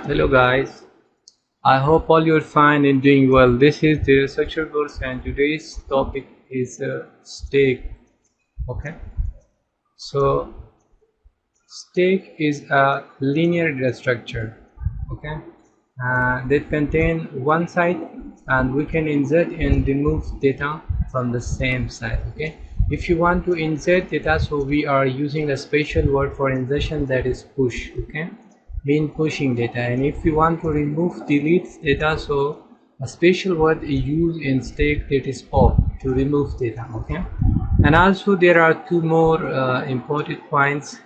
Hello guys, I hope all you're fine and doing well. This is the researcher course and today's topic is stake. Okay, so stake is a linear data structure. Okay, that contain one site and we can insert and remove data from the same site. Okay, if you want to insert data, so we are using a special word for insertion, that is push. Okay, mean pushing data. And if you want to remove delete data, so a special word is used in stake, that is pop, to remove data. Okay, and also there are two more important points,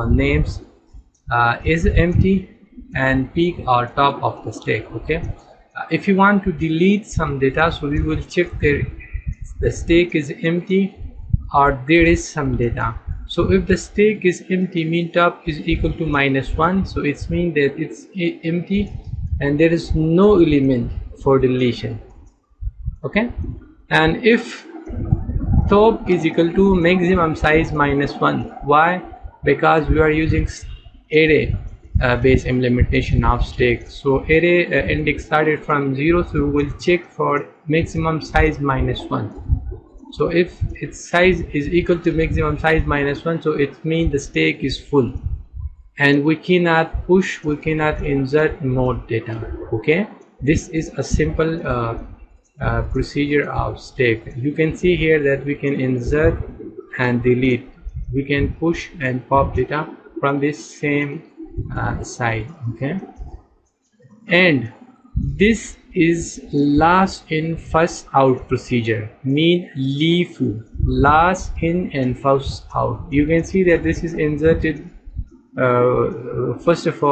names is empty and peak or top of the stake. Okay, if you want to delete some data, so we will check the stake is empty or there is some data. So if the stake is empty, mean top is equal to -1, so it's mean that it's empty and there is no element for deletion. Okay, and if top is equal to maximum size -1, why? Because we are using array based implementation of stake. So array index started from 0, so we will check for maximum size -1. So if its size is equal to maximum size -1, so it means the stake is full and we cannot push, we cannot insert more data. Okay, this is a simple procedure of stake. You can see here that we can insert and delete, we can push and pop data from this same side. Okay, and this is last in first out procedure, mean LIFO, last in and first out. You can see that this is inserted first of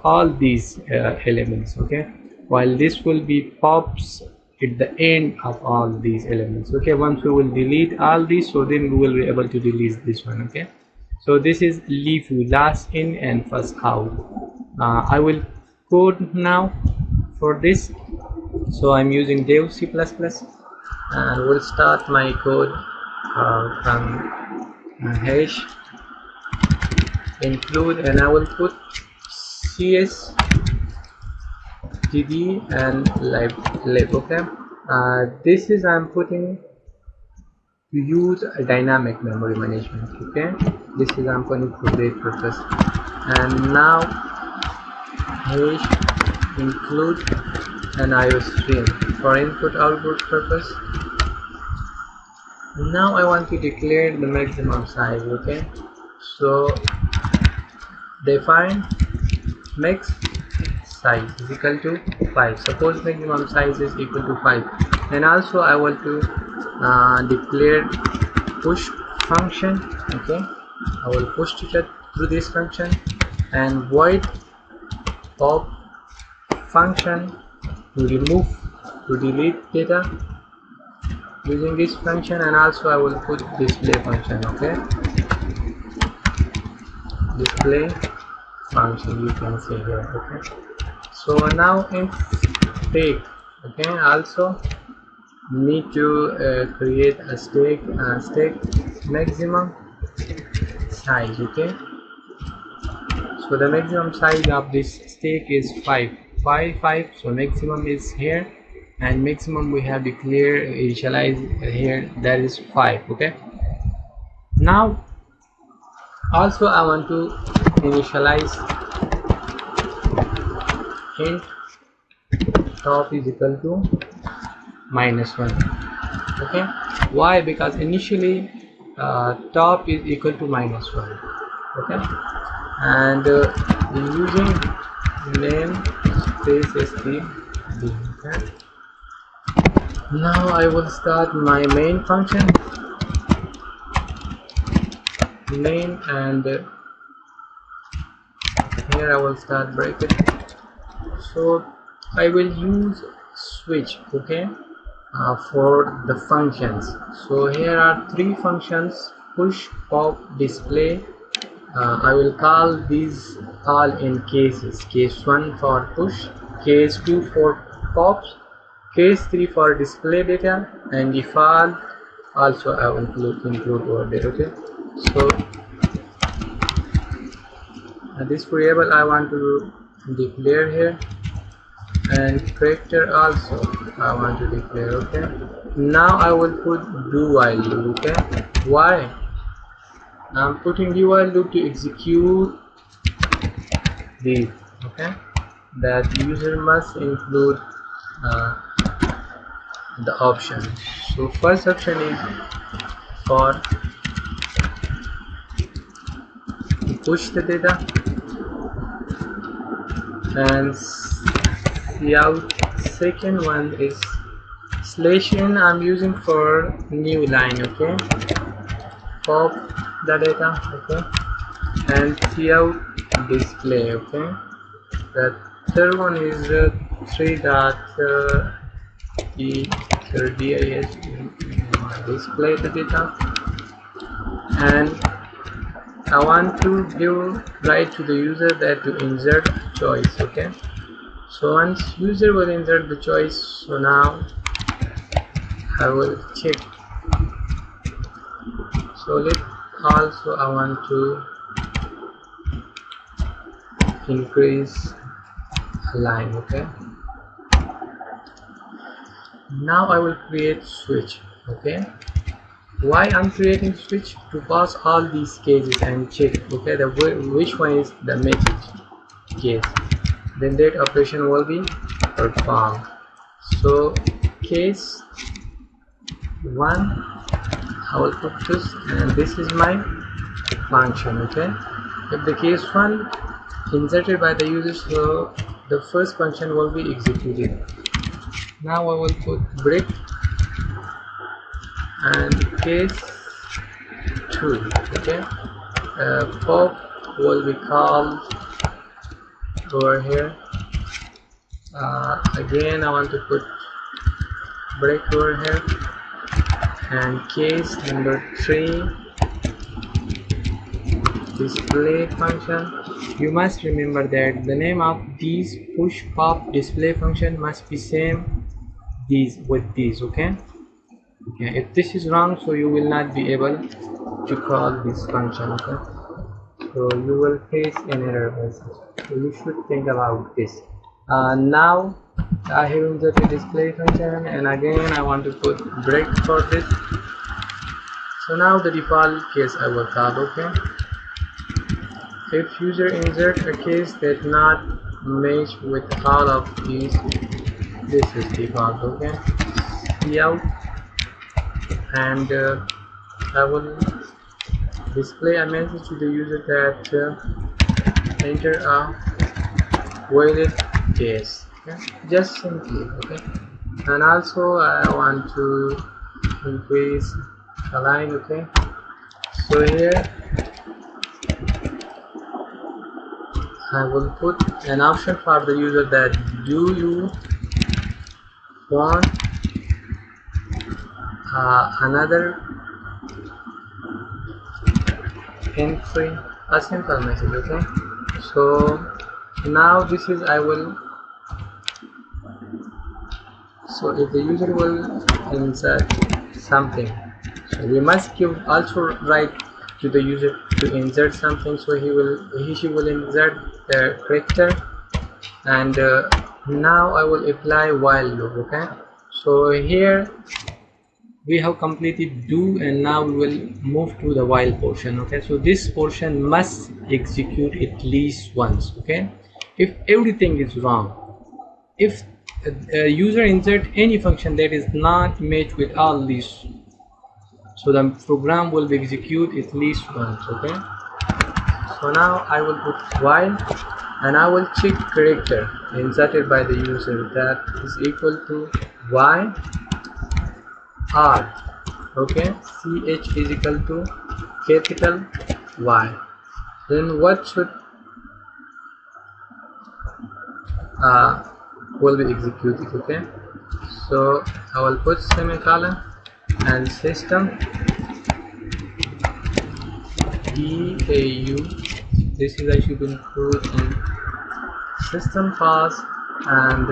all these elements. Okay, while this will be pops at the end of all these elements. Okay, once we will delete all these, so then we will be able to delete this one. Okay, so this is LIFO, last in and first out. I will code now for this. So I'm using dev C++ and we'll start my code from hash include, and I will put cs td and lib. Okay, this is I'm putting to use a dynamic memory management. Okay, this is I'm putting for that purpose. And now hash include an IO stream for input output purpose. Now I want to declare the maximum size. Okay, so define max size is equal to 5. Suppose maximum size is equal to 5, and also I want to declare push function. Okay, I will push data through this function, and void pop function to remove, to delete data using this function, and also I will put display function. Okay, display function, you can see here. Okay, so now in stake. Okay, also need to create a stake maximum size. Okay, so the maximum size of this stake is 5. So maximum is here, and maximum we have declared initialize here, that is 5. Okay, now also I want to initialize int top is equal to -1. Okay, why? Because initially top is equal to -1. Okay, and using name space std. Okay, now I will start my main function name, and here I will start bracket. So I will use switch. Okay, for the functions. So here are 3 functions: push, pop, display. I will call these all in cases: case 1 for push, case 2 for pops, case 3 for display data, and default also I will include over there. Okay, so this variable I want to declare here, and character also I want to declare. Okay, now I will put do while loop. Okay, why I'm putting do while loop? To execute this. Okay, that user must include uh, the option. So first option is for push the data, and cout. Second one is /n. I'm using for new line. Okay, pop the data. Okay, and cout display. Okay, the third one is 3 dot dis display the data, and I want to give right to the user that to insert choice. Okay, so once user will insert the choice, so now I will check. So let also I want to increase a line. Okay, now I will create switch. Okay, why I'm creating switch? To pass all these cases and check. Okay, the which one is the message case, then that operation will be performed. So case 1 I will put this, and this is my function. Okay, if the case 1 inserted by the user, so the first function will be executed. Now I will put break, and case 2. Okay, pop will be called over here. Again I want to put break over here, and case number 3 display function. You must remember that the name of these push pop display function must be same these with these. Okay, if this is wrong, so you will not be able to call this function. Okay, so you will face an error message, so you should think about this. Now I have inserted display function, and again I want to put break for this. So now the default case I will call. Okay, if user insert a case that not match with all of these, this is default. Okay, cout, and I will display a message to the user that enter a valid case. Okay, just simply. Okay, and also I want to increase the line. Okay, so here I will put an option for the user that do you want another entry, a simple message. Okay, so now this is I will. So if the user will insert something, so we must give also right to the user to insert something. So she will insert the character, and now I will apply while loop. Okay, so here we have completed do, and now we will move to the while portion. Okay, so this portion must execute at least once. Okay, if everything is wrong, if user insert any function that is not matched with all these, so the program will be execute at least once. Okay, so now I will put while, and I will check character inserted by the user that is equal to y r. Okay, ch is equal to capital Y. Then what should will be executed. Okay, so I will put semicolon and system DAU. This is I should include in system pass and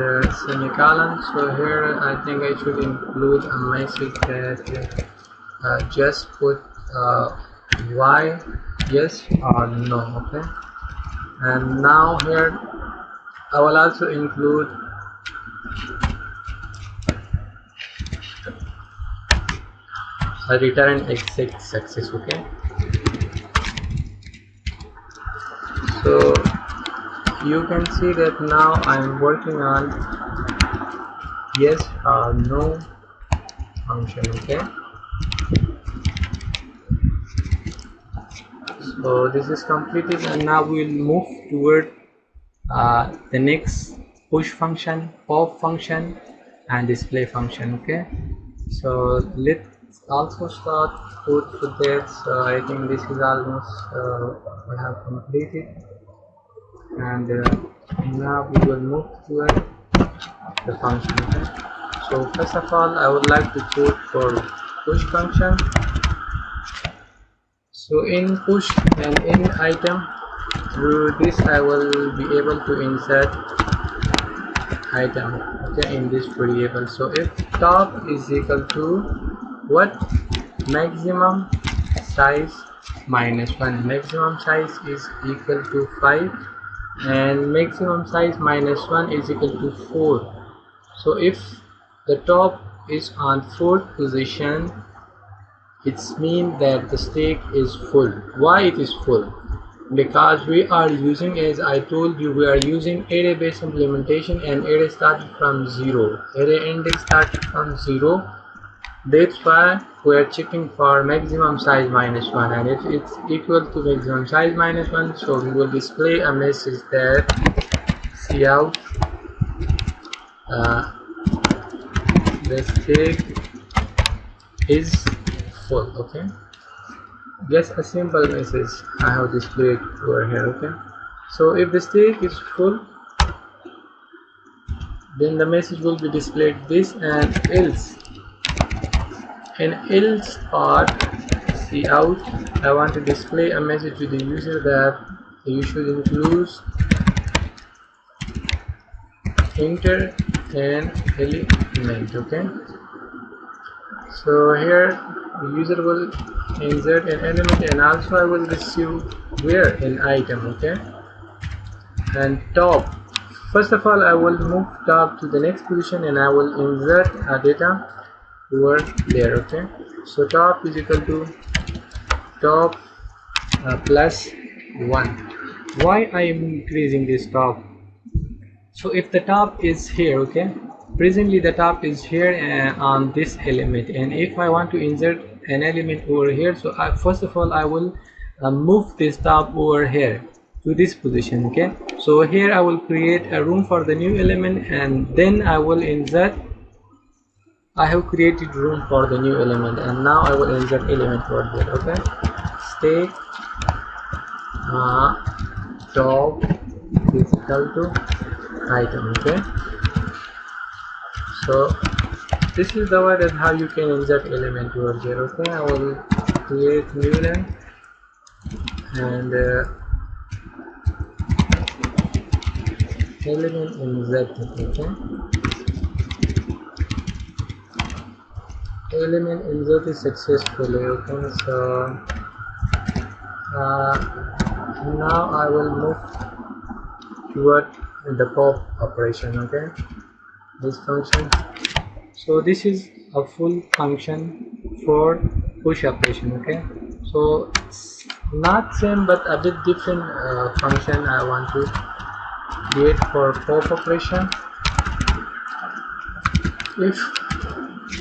semicolon. So here I think I should include a message that just put y yes or no. Okay, And now here I will also include a return exit success. Okay, so you can see that now I'm working on yes or no function. Okay, so this is completed, and now we will move toward the next push function, pop function, and display function. Okay, so let's also start code for that. So I think this is almost we have completed, and now we will move toward the function. Okay, so first of all I would like to code for push function. So in push and in item, through this I will be able to insert item, okay, in this variable. So if top is equal to what, maximum size minus 1, maximum size is equal to 5, and maximum size minus 1 is equal to 4. So if the top is on 4th position, it's mean that the stack is full. Why it is full? Because we are using, as I told you, we are using array based implementation, and array started from 0, array index started from 0. That's why we are checking for maximum size minus 1, and if it's equal to maximum size minus 1, so we will display a message that cout the stack is full. Okay, just a simple message I have displayed over here. Okay, so if the stack is full, then the message will be displayed this, and else, in else part cout I want to display a message to the user that you should include enter an element. Okay, so here the user will insert an element, and also I will receive where in item. Okay, and top, first of all I will move top to the next position, and I will insert a data over there. Okay, so top is equal to top plus 1. Why I am increasing this top? So if the top is here, okay, presently the top is here on this element, and if I want to insert an element over here, so first of all I will move this top over here to this position. Okay, so here I will create a room for the new element, and then I will insert, I have created room for the new element, and now I will insert element over there. Okay, stack top is equal to item. Okay, so this is the way that how you can insert element over there. Okay, I will create new line, and element inserted. Okay, element inserted successfully. Okay, so now I will move toward the pop operation. Okay, this function, so this is a full function for push operation. Okay, so it's not same but a bit different function I want to create for pop operation.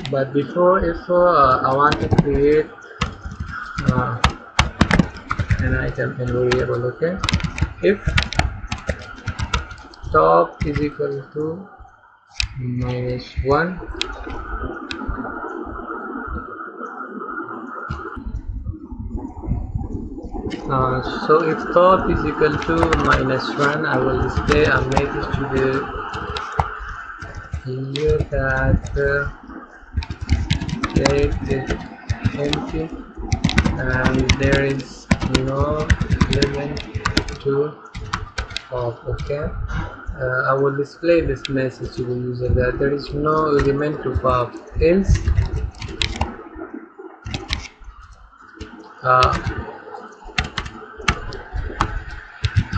But before, if I want to create an item in variable. Okay, if top is equal to minus 1, so if top is equal to minus 1, I will display a message to the user that state is empty and there is no element to pop. Okay, I will display this message to the user that there is no element to pop, else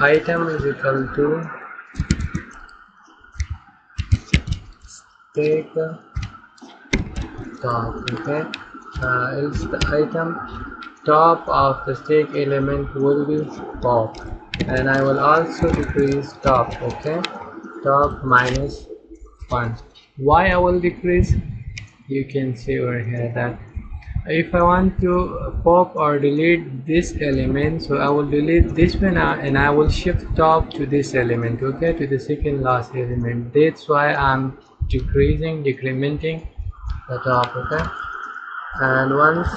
item is equal to take top. Okay, else the item top of the stack element will be pop, and I will also decrease top. Okay, top -1. Why I will decrease? You can see over here that if I want to pop or delete this element, so I will delete this one and I will shift top to this element, okay, to the second last element. That's why I'm decrementing the top. Okay, and once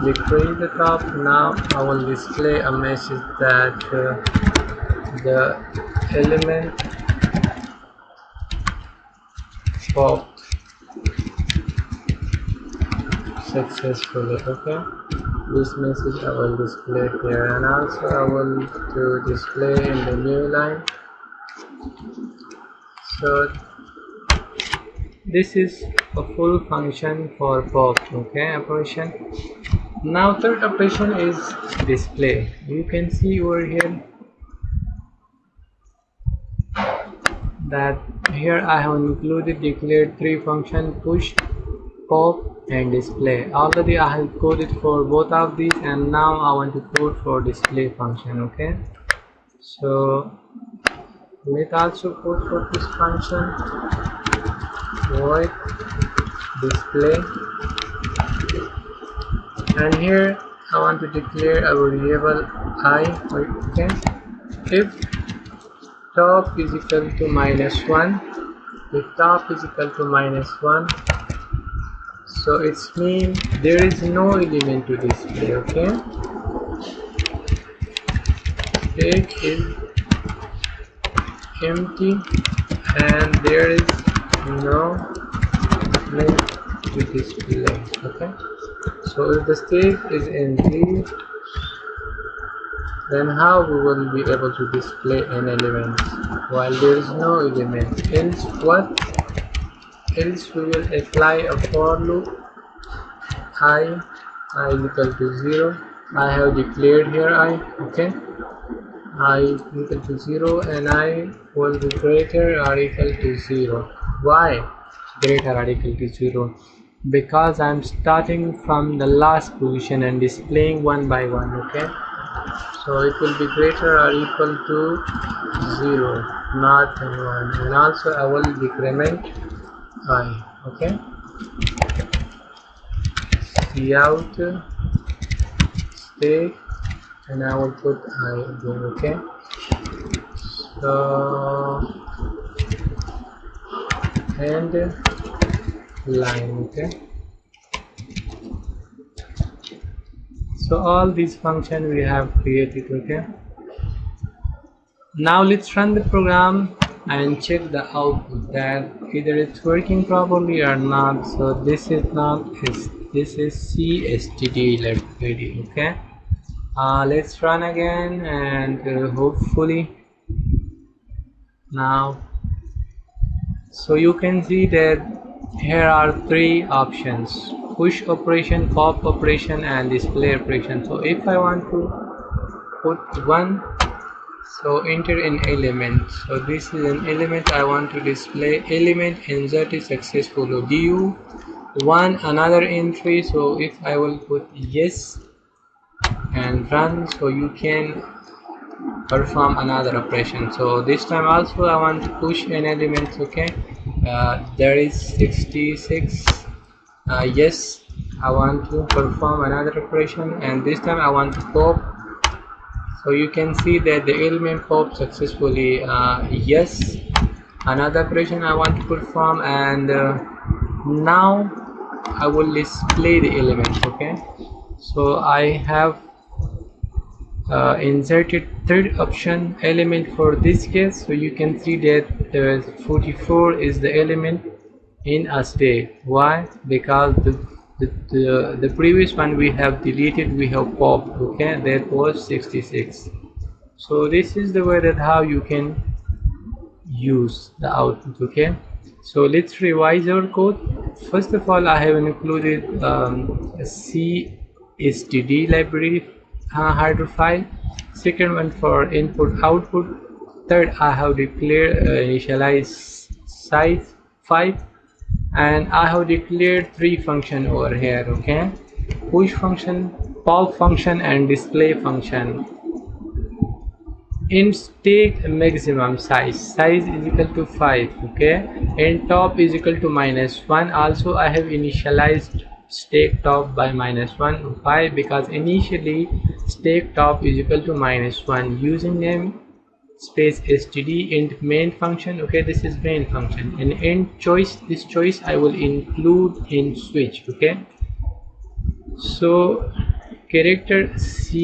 decrease the top, now I will display a message that the element popped successfully. Okay, this message I will display here, and also I will to display in the new line. So this is a full function for pop. Okay, operation. Now third operation is display. You can see over here that here I have included declared three functions: push, pop, and display. Already I have coded for both of these, and now I want to code for display function. Okay, so let's also code for this function void display, and here I want to declare a variable I. Okay, if top is equal to -1, if top is equal to -1, so it's mean there is no element to display. Okay, stack is empty and there is no element to display. Okay, so if the stack is empty, then how we will be able to display an element while there is no element? Else what? Else we will apply a for loop I is equal to 0. I have declared here I. Okay, I is equal to 0 and I will be greater or equal to 0. Why greater or equal to 0? Because I'm starting from the last position and displaying one by one. Okay, so it will be greater or equal to 0, not 1. And also I will decrement I. Okay, cout stack, and I will put I again. Okay, so and line. Okay, so all these functions we have created. Okay, now let's run the program and check the output that either it's working properly or not. So this is not, this is CSTD library. Okay, let's run again, and hopefully now, so you can see that here are three options: push operation, pop operation, and display operation. So if I want to put one, so enter an element. So this is an element I want to display. Element inserted successfully. Do you want another entry? So if I will put yes and run, so you can perform another operation. So this time also I want to push an element. Okay, there is 66. Yes, I want to perform another operation, and this time I want to pop. So you can see that the element popped successfully. Yes, another operation I want to perform, and now I will display the element. Okay, so I have inserted third option element for this case. So you can see that the 44 is the element in a state. Why? Because the previous one we have deleted, we have popped. Okay, that was 66. So this is the way that how you can use the output. Okay, so let's revise our code. First of all, I have included a CSTD library header file, second one for input output, third I have declared initialize size 5, and I have declared 3 function over here. Okay, push function, pop function, and display function. Int take maximum size is equal to 5. Okay, and top is equal to -1. Also I have initialized stake top by -1. Why? Because initially stake top is equal to -1. Using name space std int main function. Okay, this is main function, and int choice, this choice I will include in switch. Okay, so character ch,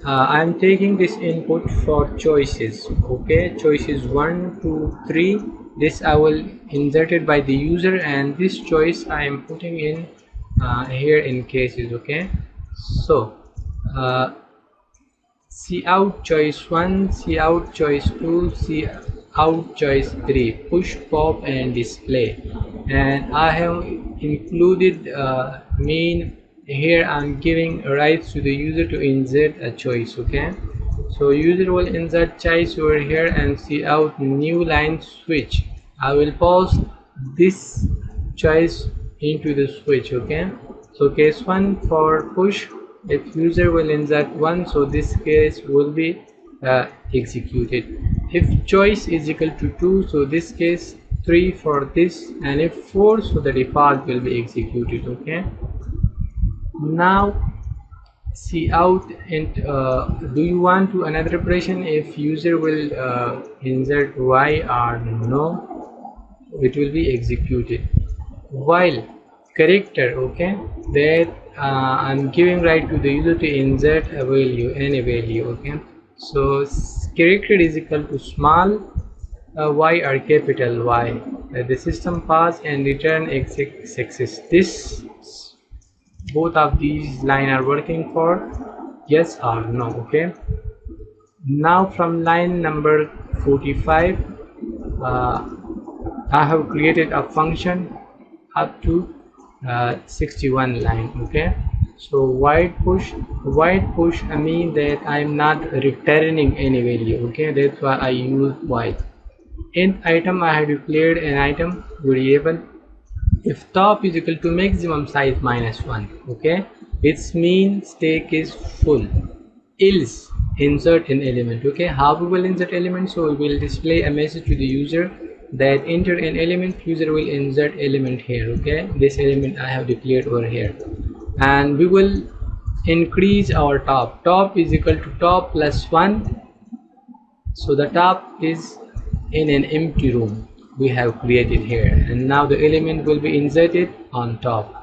I am taking this input for choices. Okay, choices 1 2 3, this I will insert it by the user, and this choice I am putting in here in cases. Okay, so cout choice 1, cout choice 2, cout choice 3, push, pop, and display. And I have included main here. I'm giving rights to the user to insert a choice. Okay, so user will insert choice over here and see out new line switch. I will post this choice into the switch. Okay, so case 1 for push, if user will insert 1, so this case will be executed. If choice is equal to 2, so this case 3 for this, and if 4, so the default will be executed. Okay, now see out. And do you want to another operation if user will insert y or no, it will be executed. While character, okay, that I'm giving right to the user to insert a value, any value. Okay, so character is equal to small y or capital Y. The system pass and return success. This, both of these line are working for yes or no. Okay, now from line number 45 I have created a function up to 61 line. Okay, so void push, I mean that I'm not returning any value. Okay, that's why I use void. Int item, I have declared an item variable. If top is equal to maximum size -1, okay, its mean stake is full. Else insert an element. Okay, how we will insert element? So we will display a message to the user that enter an element. User will insert element here. Okay, this element I have declared over here, and we will increase our top. Top is equal to top plus 1. So the top is in an empty room we have created here, and now the element will be inserted on top.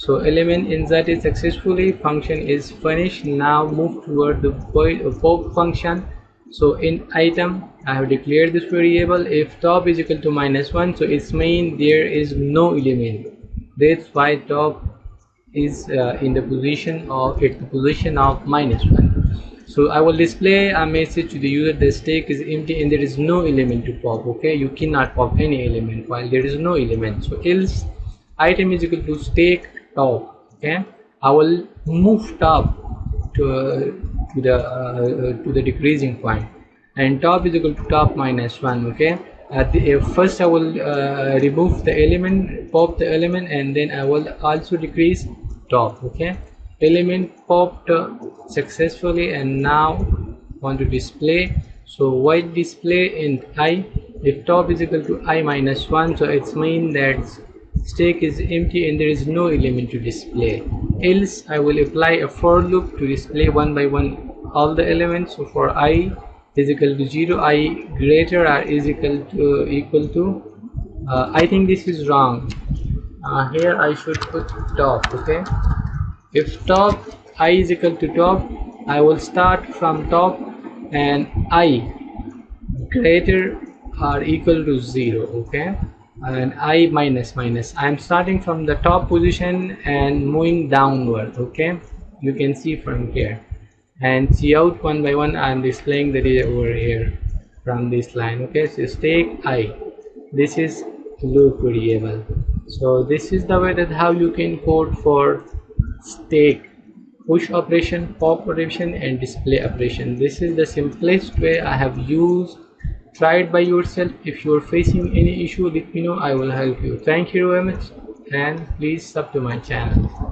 So element inserted successfully, function is finished. Now move toward the pop function. So in item I have declared this variable. If top is equal to -1, so it's mean there is no element. That's why top is in the position of -1. So I will display a message to the user, the stake is empty and there is no element to pop. Okay, you cannot pop any element while there is no element. So else item is equal to stake top. Okay, I will move top to the decreasing point, and top is equal to top -1. Okay, first I will remove the element, pop the element, and then I will also decrease top. Okay, element popped successfully, and now want to display. So void display int I. If top is equal to I-1, so it's mean that stake is empty and there is no element to display. Else I will apply a for loop to display one by one all the elements. So for I is equal to 0, I greater or is equal to I think this is wrong. Here I should put top. Okay, if top I is equal to top, I will start from top, and I greater or equal to 0. Okay, and I minus, I am starting from the top position and moving downward. Okay, you can see from here, and see out one by one I am displaying the data over here from this line. Okay, so stake I, this is loop variable. So this is the way that how you can code for stack, push operation, pop operation, and display operation. This is the simplest way I have used. Try it by yourself. If you are facing any issue, let me know. I will help you. Thank you very much, and please sub to my channel.